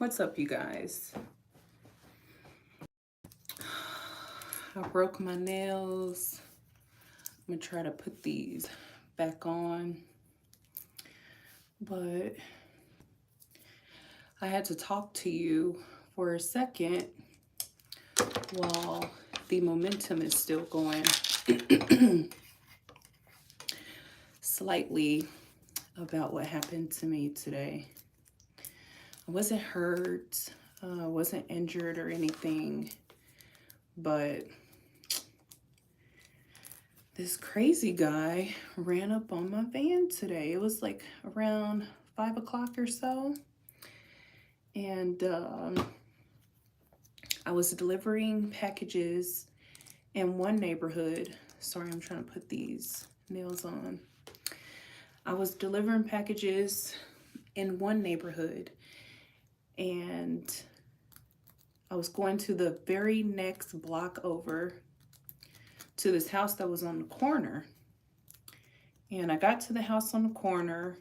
What's up, you guys? I broke my nails. I'm gonna try to put these back on, but I had to talk to you for a second while the momentum is still going slightly about what happened to me today. I wasn't hurt, wasn't injured or anything, but this crazy guy ran up on my van today. It was like around 5 o'clock or so. And I was delivering packages in one neighborhood. Sorry, I'm trying to put these nails on. I was delivering packages in one neighborhood, and I was going to the very next block over to this house that was on the corner. And I got to the house on the corner,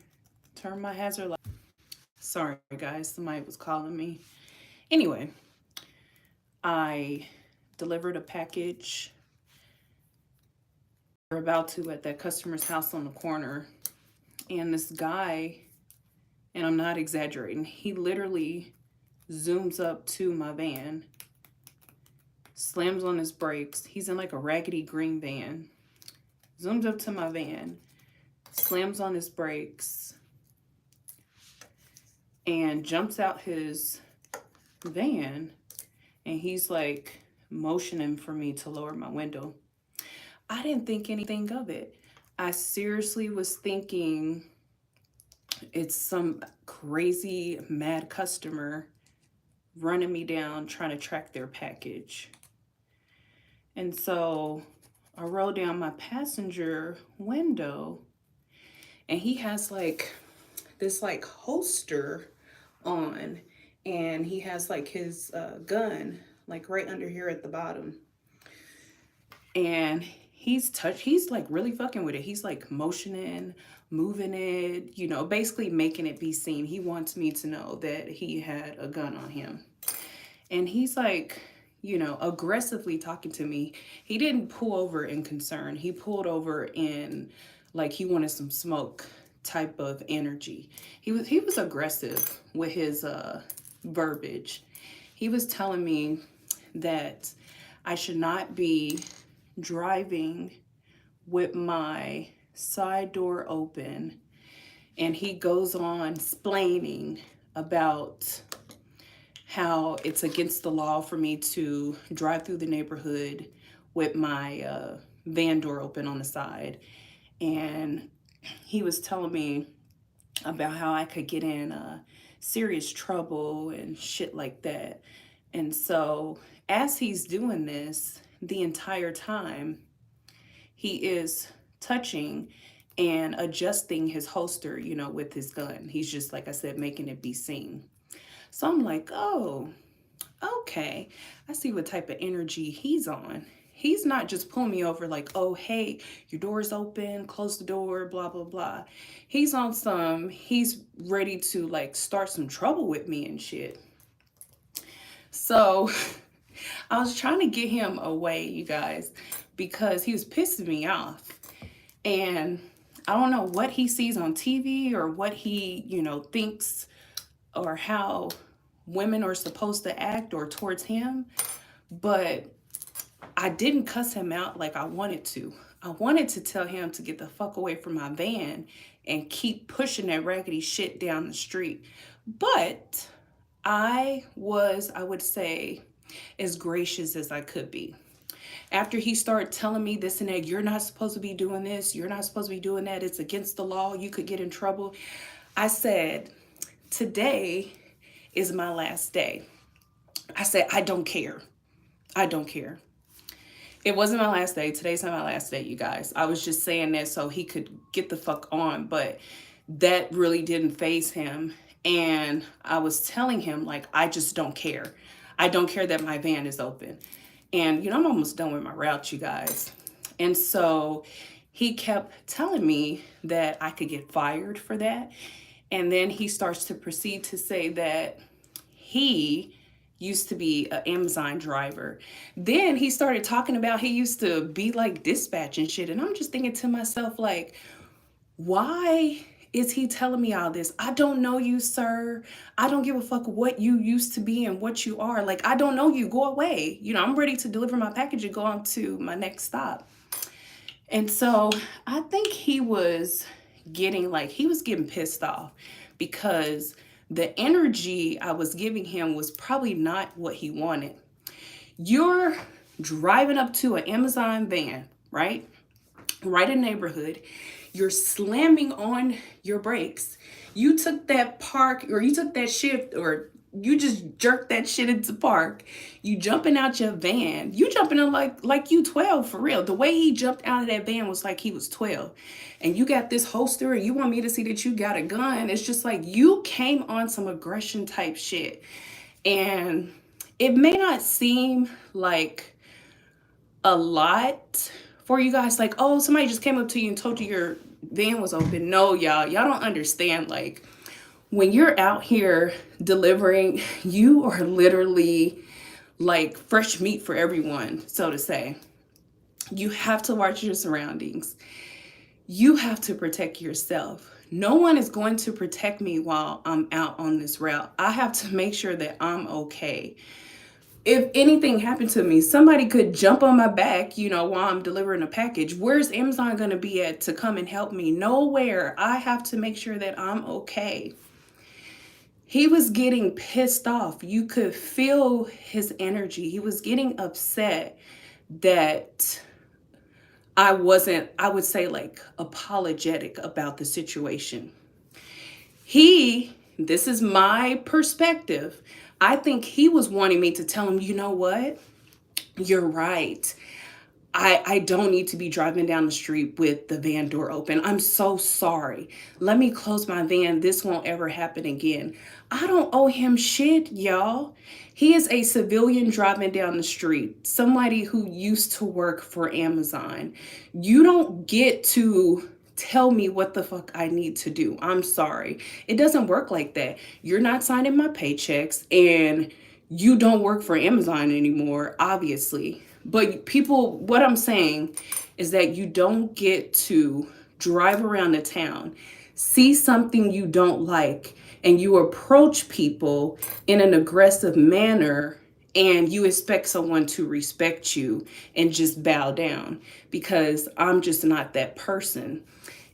turned my hazard light. Sorry, guys, somebody was calling me. Anyway, I delivered a package. We're about to at that customer's house on the corner. And this guy, and I'm not exaggerating, he literally zooms up to my van, slams on his brakes. He's in like a raggedy green van. Zooms up to my van, slams on his brakes, and jumps out his van, and he's like motioning for me to lower my window. I didn't think anything of it. I seriously was thinking it's some crazy mad customer running me down trying to track their package. And so I roll down my passenger window, and he has like this like holster on, and he has like his gun like right under here at the bottom. And he's like really fucking with it. He's like motioning, moving it, you know, basically making it be seen. He wants me to know that he had a gun on him. And he's like, you know, aggressively talking to me. He didn't pull over in concern. He pulled over in like he wanted some smoke type of energy. He was aggressive with his verbiage. He was telling me that I should not be driving with my side door open, and he goes on splaining about how it's against the law for me to drive through the neighborhood with my van door open on the side. And he was telling me about how I could get in serious trouble and shit like that. And so as he's doing this, the entire time, he is touching and adjusting his holster, you know, with his gun. He's just, like I said, making it be seen. So I'm like, oh, okay. I see what type of energy he's on. He's not just pulling me over like, oh, hey, your door's open, close the door, blah, blah, blah. He's on he's ready to like start some trouble with me and shit. So I was trying to get him away, you guys, because he was pissing me off. And I don't know what he sees on TV or what he, you know, thinks or how women are supposed to act or towards him. But I didn't cuss him out like I wanted to. I wanted to tell him to get the fuck away from my van and keep pushing that raggedy shit down the street. But I would say, as gracious as I could be. After he started telling me this and that, you're not supposed to be doing this, you're not supposed to be doing that, it's against the law, you could get in trouble. I said, today is my last day. I said, I don't care. I don't care. It wasn't my last day. Today's not my last day, you guys. I was just saying that so he could get the fuck on, but that really didn't faze him. And I was telling him, like, I just don't care. I don't care that my van is open. And, you know, I'm almost done with my route, you guys. And so he kept telling me that I could get fired for that. And then he starts to proceed to say that he used to be an Amazon driver. Then he started talking about he used to be like dispatch and shit. And I'm just thinking to myself, like, why is he telling me all this? I don't know you, sir. I don't give a fuck what you used to be and what you are. Like, I don't know you. Go away. You know, I'm ready to deliver my package and go on to my next stop. And so I think he was getting pissed off because the energy I was giving him was probably not what he wanted. You're driving up to an Amazon van, right? Right in the neighborhood. You're slamming on your brakes. You took that park, or you took that shift, or you just jerked that shit into park. You jumping out your van. You jumping in like you 12 for real. The way he jumped out of that van was like he was 12. And you got this holster and you want me to see that you got a gun. It's just like you came on some aggression type shit. And it may not seem like a lot for you guys, like, oh, somebody just came up to you and told you your van was open. No, y'all don't understand. Like, when you're out here delivering, you are literally like fresh meat for everyone, so to say. You have to watch your surroundings. You have to protect yourself. No one is going to protect me while I'm out on this route. I have to make sure that I'm okay. If anything happened to me, somebody could jump on my back, you know, while I'm delivering a package. Where's Amazon going to be at to come and help me? Nowhere. I have to make sure that I'm okay. He was getting pissed off. You could feel his energy. He was getting upset that I wasn't, I would say, like, apologetic about the situation. This is my perspective. I think he was wanting me to tell him, you know what? You're right. I don't need to be driving down the street with the van door open. I'm so sorry. Let me close my van. This won't ever happen again. I don't owe him shit, y'all. He is a civilian driving down the street, somebody who used to work for Amazon. You don't get to tell me what the fuck I need to do. I'm sorry. It doesn't work like that. You're not signing my paychecks and you don't work for Amazon anymore, obviously. But people, what I'm saying is that you don't get to drive around the town, see something you don't like, and you approach people in an aggressive manner and you expect someone to respect you and just bow down, because I'm just not that person.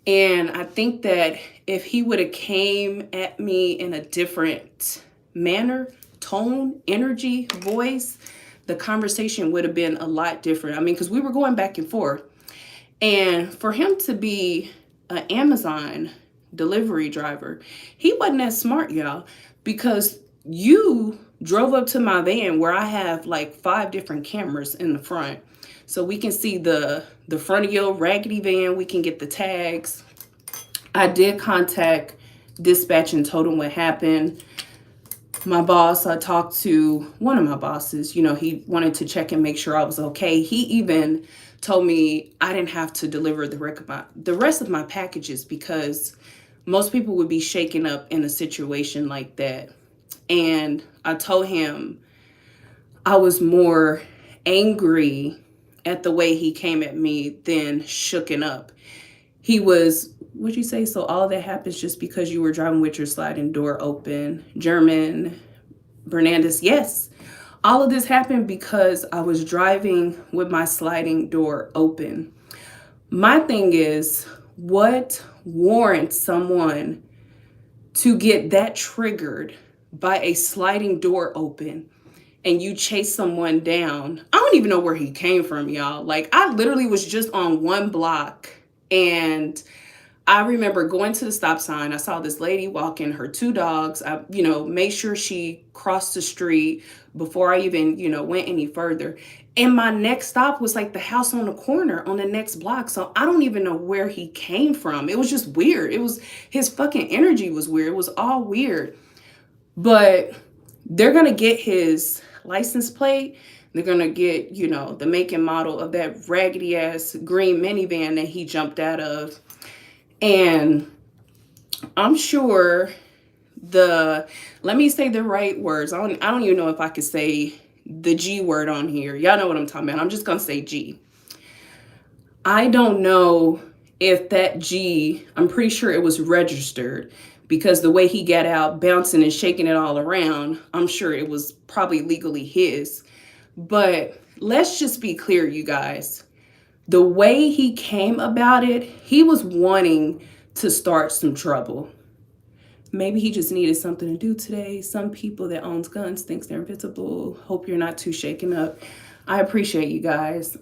And I think that if he would have came at me in a different manner, tone, energy, voice, the conversation would have been a lot different. I mean, because we were going back and forth. And for him to be an Amazon delivery driver, he wasn't that smart, y'all, because you drove up to my van where I have like 5 different cameras in the front. So we can see the front of your raggedy van. We can get the tags. I did contact dispatch and told them what happened. My boss, I talked to one of my bosses, you know, he wanted to check and make sure I was okay. He even told me I didn't have to deliver the rest of my packages because most people would be shaken up in a situation like that. And I told him I was more angry at the way he came at me than shooken up. He was, what'd you say? So all that happens just because you were driving with your sliding door open. German Bernandez, yes. All of this happened because I was driving with my sliding door open. My thing is, what warrants someone to get that triggered by a sliding door open and you chase someone down? I don't even know where he came from, y'all. Like, I literally was just on one block and I remember going to the stop sign. I saw this lady walking her 2 dogs. I, made sure she crossed the street before I even, went any further. And my next stop was like the house on the corner on the next block. So I don't even know where he came from. It was just weird. His fucking energy was weird. It was all weird. But they're going to get his license plate. They're going to get, the make and model of that raggedy ass green minivan that he jumped out of. And I'm sure let me say the right words. I don't even know if I could say the G word on here. Y'all know what I'm talking about. I'm just gonna say G. I don't know if that G, I'm pretty sure it was registered because the way he got out bouncing and shaking it all around, I'm sure it was probably legally his. But let's just be clear, you guys. The way he came about it, he was wanting to start some trouble. Maybe he just needed something to do today. Some people that owns guns thinks they're invincible. Hope you're not too shaken up. I appreciate you guys.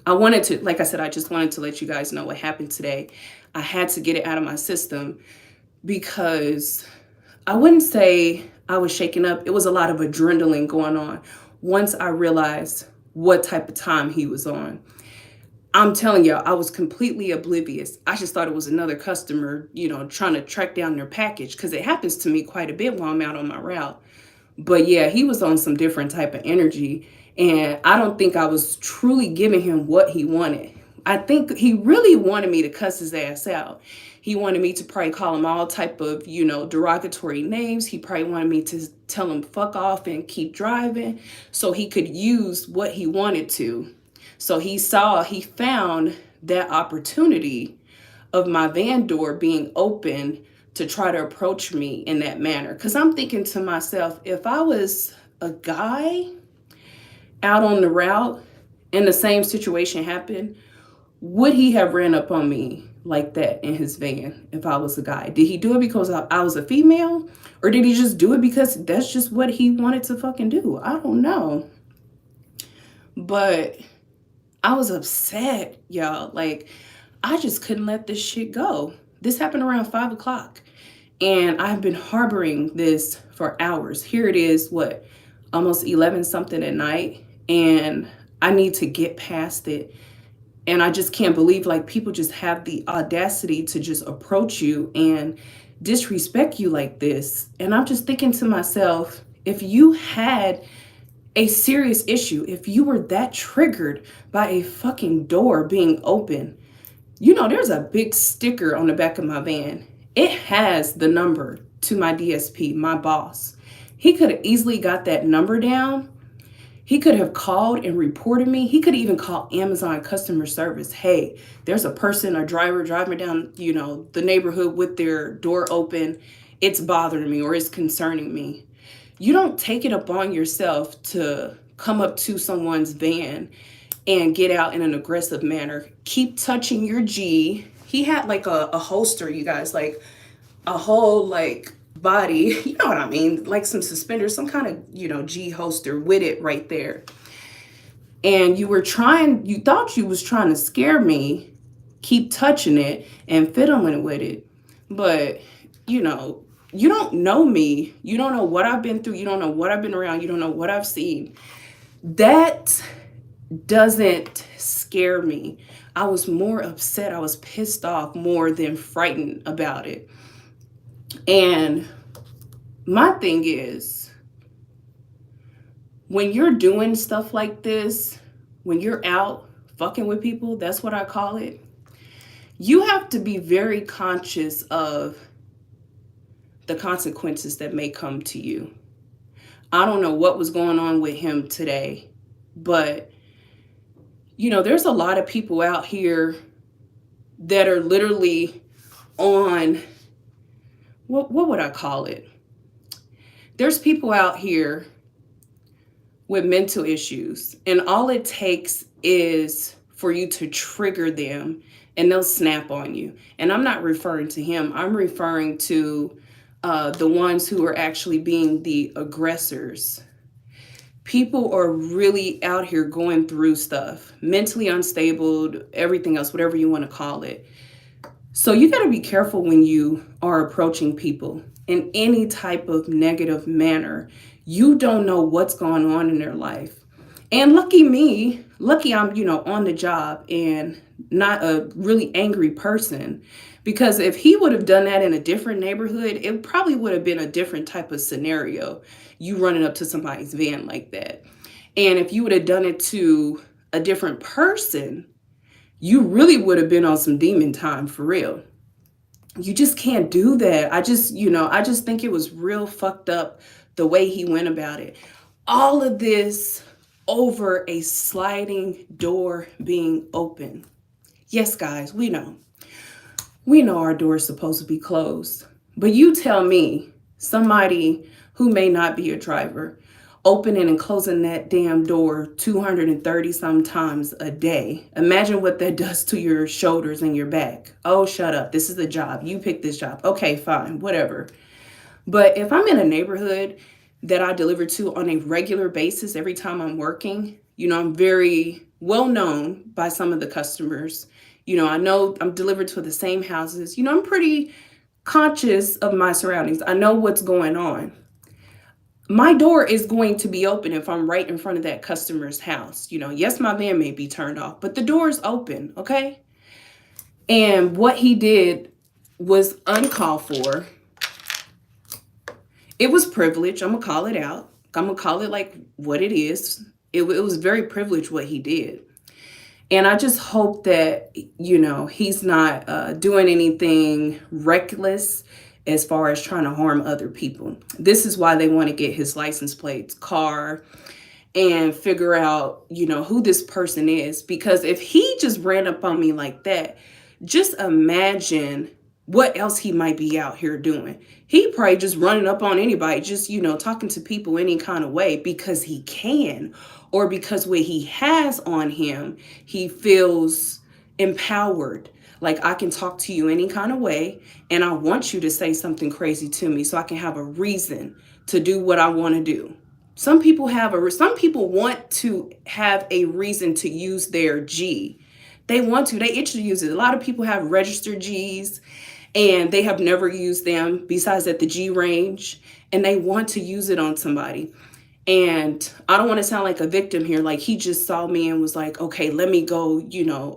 I wanted to, like I said, I just wanted to let you guys know what happened today. I had to get it out of my system because I wouldn't say I was shaken up. It was a lot of adrenaline going on once I realized what type of time he was on. I'm telling y'all, I was completely oblivious. I just thought it was another customer, trying to track down their package because it happens to me quite a bit while I'm out on my route. But yeah, he was on some different type of energy. And I don't think I was truly giving him what he wanted. I think he really wanted me to cuss his ass out. He wanted me to probably call him all type of, derogatory names. He probably wanted me to tell him fuck off and keep driving so he could use what he wanted to. So he found that opportunity of my van door being open to try to approach me in that manner. Because I'm thinking to myself, if I was a guy out on the route and the same situation happened, would he have ran up on me like that in his van if I was a guy? Did he do it because I was a female? Or did he just do it because that's just what he wanted to fucking do? I don't know. But I was upset, y'all. Like, I just couldn't let this shit go. This happened around 5 o'clock. And I've been harboring this for hours. Here it is, almost 11 something at night. And I need to get past it. And I just can't believe, like, people just have the audacity to just approach you and disrespect you like this. And I'm just thinking to myself, if you had a serious issue, if you were that triggered by a fucking door being open, there's a big sticker on the back of my van. It has the number to my DSP, my boss. He could have easily got that number down. He could have called and reported me. He could even call Amazon customer service. Hey, there's a person, a driver driving down, the neighborhood with their door open. It's bothering me or it's concerning me. You don't take it upon yourself to come up to someone's van and get out in an aggressive manner. Keep touching your G. He had like a holster, you guys, like a whole like body, you know what I mean? Like some suspenders, some kind of, G holster with it right there. And you thought you was trying to scare me, keep touching it and fiddling with it. But, you don't know me. You don't know what I've been through. You don't know what I've been around. You don't know what I've seen. That doesn't scare me. I was more upset. I was pissed off more than frightened about it. And my thing is, when you're doing stuff like this, when you're out fucking with people, that's what I call it, you have to be very conscious of the consequences that may come to you. I don't know what was going on with him today, but there's a lot of people out here that are literally on, what would I call it? There's people out here with mental issues, and all it takes is for you to trigger them and they'll snap on you. And I'm not referring to him. I'm referring to the ones who are actually being the aggressors. People are really out here going through stuff, mentally unstable, everything else, whatever you want to call it. So you got to be careful when you are approaching people in any type of negative manner. You don't know what's going on in their life. And lucky I'm, on the job and not a really angry person. Because if he would have done that in a different neighborhood, it probably would have been a different type of scenario. You running up to somebody's van like that. And if you would have done it to a different person, you really would have been on some demon time for real. You just can't do that. I just think it was real fucked up the way he went about it. All of this over a sliding door being open. Yes, guys, we know. We know our door is supposed to be closed. But you tell me, somebody who may not be a driver, opening and closing that damn door 230 sometimes a day. Imagine what that does to your shoulders and your back. Oh, shut up. This is a job. You picked this job. Okay, fine, whatever. But if I'm in a neighborhood that I deliver to on a regular basis every time I'm working, I'm very well known by some of the customers. I know I'm delivered to the same houses. I'm pretty conscious of my surroundings. I know what's going on. My door is going to be open if I'm right in front of that customer's house. Yes, my van may be turned off, but the door is open, okay? And what he did was uncalled for. It was privilege. I'm going to call it out. I'm going to call it like what it is. It was very privileged what he did. And I just hope that, he's not doing anything reckless as far as trying to harm other people. This is why they want to get his license plates, car, and figure out, who this person is. Because if he just ran up on me like that, just imagine what else he might be out here doing. He probably just running up on anybody, just, talking to people any kind of way because he can, or because what he has on him, he feels empowered. Like, I can talk to you any kind of way, and I want you to say something crazy to me so I can have a reason to do what I want to do. Some people want to have a reason to use their G. They want to. They itch to use it. A lot of people have registered Gs, and they have never used them besides at the G range, and they want to use it on somebody. And I don't want to sound like a victim here. Like, he just saw me and was like, okay, let me go,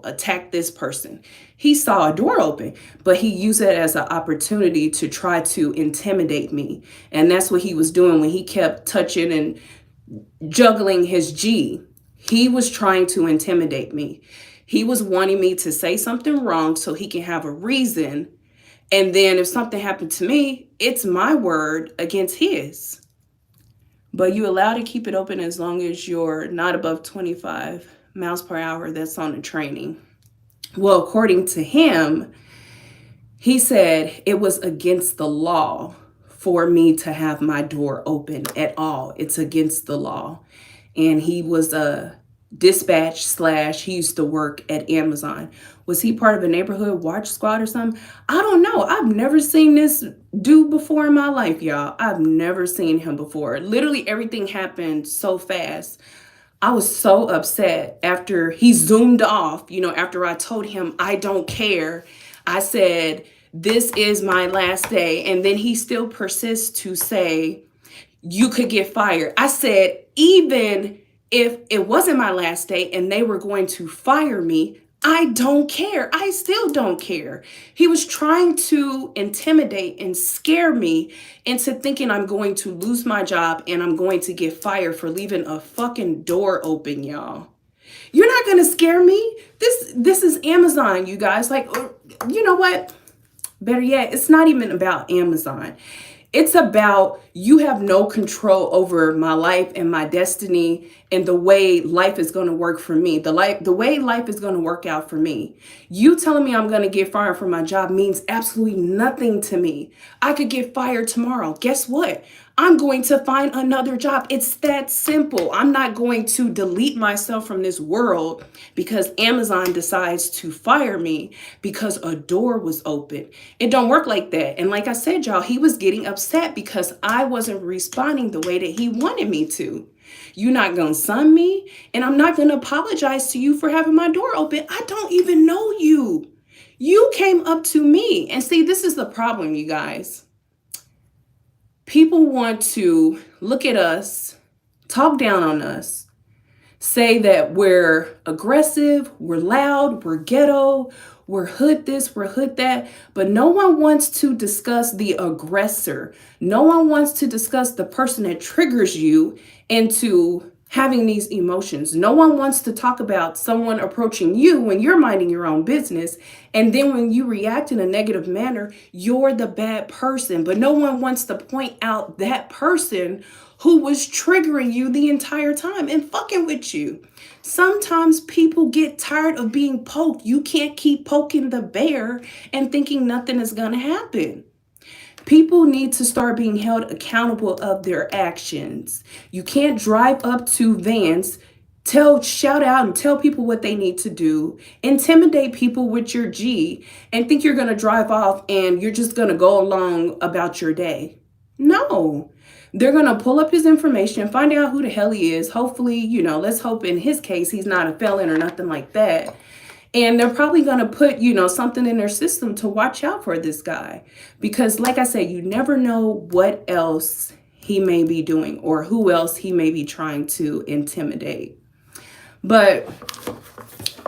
attack this person. He saw a door open, but he used it as an opportunity to try to intimidate me. And that's what he was doing when he kept touching and juggling his G. He was trying to intimidate me. He was wanting me to say something wrong so he can have a reason. And then if something happened to me, it's my word against his. But you allowed to keep it open as long as you're not above 25 miles per hour. That's on the training. Well, according to him, he said it was against the law for me to have my door open at all. It's against the law. And he was a dispatch / he used to work at Amazon. Was he part of a neighborhood watch squad or something? I don't know. I've never seen this dude before in my life, y'all. I've never seen him before. Literally everything happened so fast. I was so upset after he zoomed off, after I told him I don't care. I said, this is my last day. And then he still persists to say, you could get fired. I said, even if it wasn't my last day and they were going to fire me, I don't care. I still don't care. He was trying to intimidate and scare me into thinking I'm going to lose my job and I'm going to get fired for leaving a fucking door open, y'all. You're not going to scare me. This is Amazon, you guys. Like, you know what? Better yet, it's not even about Amazon. It's about you have no control over my life and my destiny and the way life is going to work for me. The way life is going to work out for me. You telling me I'm going to get fired from my job means absolutely nothing to me. I could get fired tomorrow. Guess what? I'm going to find another job. It's that simple. I'm not going to delete myself from this world because Amazon decides to fire me because a door was open. It don't work like that. And like I said, y'all, he was getting upset because I wasn't responding the way that he wanted me to. You're not going to sun me, and I'm not going to apologize to you for having my door open. I don't even know you. You came up to me. And see, this is the problem, you guys. People want to look at us, talk down on us, say that we're aggressive, we're loud, we're ghetto, we're hood this, we're hood that, but no one wants to discuss the aggressor. No one wants to discuss the person that triggers you into having these emotions. No one wants to talk about someone approaching you when you're minding your own business. And then when you react in a negative manner, you're the bad person. But no one wants to point out that person who was triggering you the entire time and fucking with you. Sometimes people get tired of being poked. You can't keep poking the bear and thinking nothing is going to happen. People need to start being held accountable of their actions. You can't drive up to vans, shout out and tell people what they need to do, intimidate people with your G, and think you're going to drive off and you're just going to go along about your day. No. They're going to pull up his information, find out who the hell he is. Hopefully, let's hope in his case he's not a felon or nothing like that. And they're probably going to put, something in their system to watch out for this guy. Because like I said, you never know what else he may be doing or who else he may be trying to intimidate. But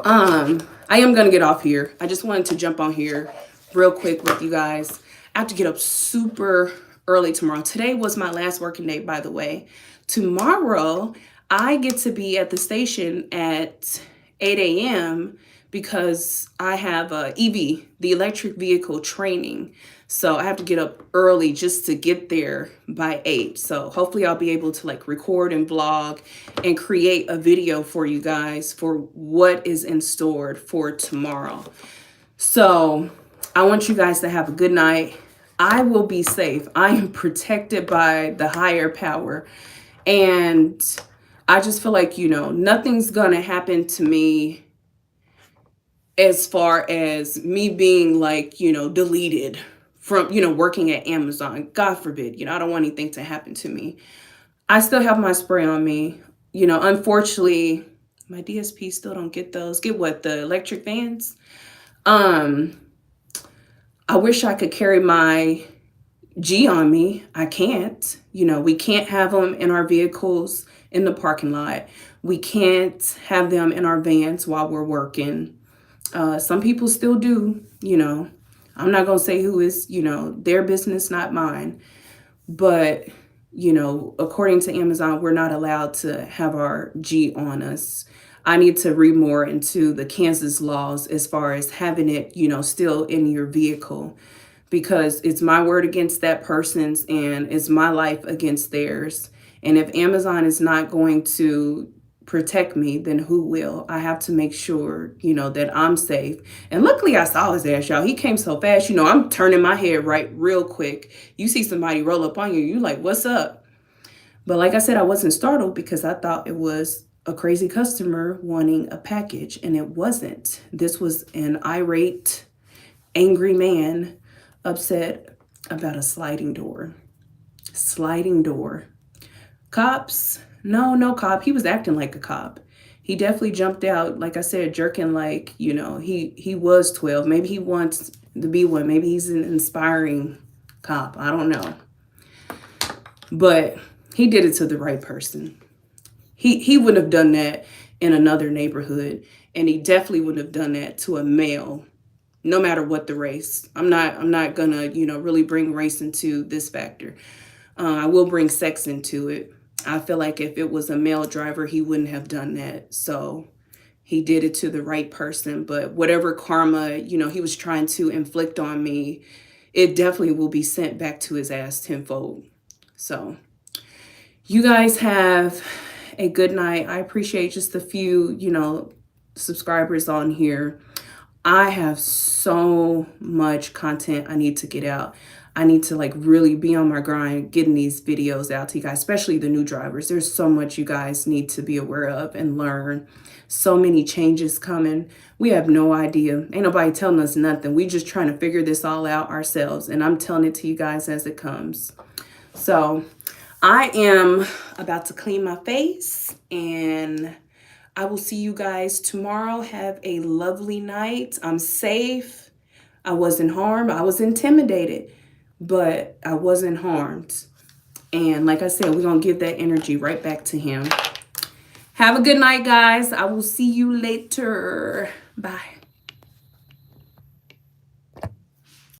I am going to get off here. I just wanted to jump on here real quick with you guys. I have to get up super early tomorrow. Today was my last working day, by the way. Tomorrow, I get to be at the station at 8 a.m. because I have EV, the electric vehicle training. So I have to get up early just to get there by 8. So hopefully I'll be able to record and vlog and create a video for you guys for what is in store for tomorrow. So I want you guys to have a good night. I will be safe. I am protected by the higher power. And I just feel like, nothing's going to happen to me as far as me being deleted from, working at Amazon. God forbid, I don't want anything to happen to me. I still have my spray on me. Unfortunately, my DSP still don't get those. Get what? The electric vans? I wish I could carry my G on me. I can't. We can't have them in our vehicles in the parking lot. We can't have them in our vans while we're working. Some people still do, I'm not going to say who is, their business, not mine. But, according to Amazon, we're not allowed to have our G on us. I need to read more into the Kansas laws as far as having it, still in your vehicle, because it's my word against that person's and it's my life against theirs. And if Amazon is not going to protect me, then who will? I have to make sure, that I'm safe. And luckily I saw his ass, y'all. He came so fast, I'm turning my head right real quick. You see somebody roll up on you, you like, what's up? But like I said, I wasn't startled because I thought it was a crazy customer wanting a package, and it wasn't. This was an irate, angry man upset about a sliding door. Sliding door. Cops? No cop. He was acting like a cop. He definitely jumped out, like I said, jerking he was 12. Maybe he wants to be one. Maybe he's an inspiring cop. I don't know. But he did it to the right person. He wouldn't have done that in another neighborhood, and he definitely wouldn't have done that to a male, no matter what the race. I'm not gonna, really bring race into this factor. I will bring sex into it. I feel like if it was a male driver, he wouldn't have done that. So he did it to the right person. But whatever karma, he was trying to inflict on me, it definitely will be sent back to his ass tenfold. So you guys have a good night. I appreciate just a few, subscribers on here. I have so much content I need to get out. I need to really be on my grind, getting these videos out to you guys, especially the new drivers. There's so much you guys need to be aware of and learn. So many changes coming. We have no idea. Ain't nobody telling us nothing. We just trying to figure this all out ourselves. And I'm telling it to you guys as it comes. So I am about to clean my face, and I will see you guys tomorrow. Have a lovely night. I'm safe. I wasn't harmed. I was intimidated, but I wasn't harmed. And like I said, we're going to give that energy right back to him. Have a good night, guys. I will see you later. Bye.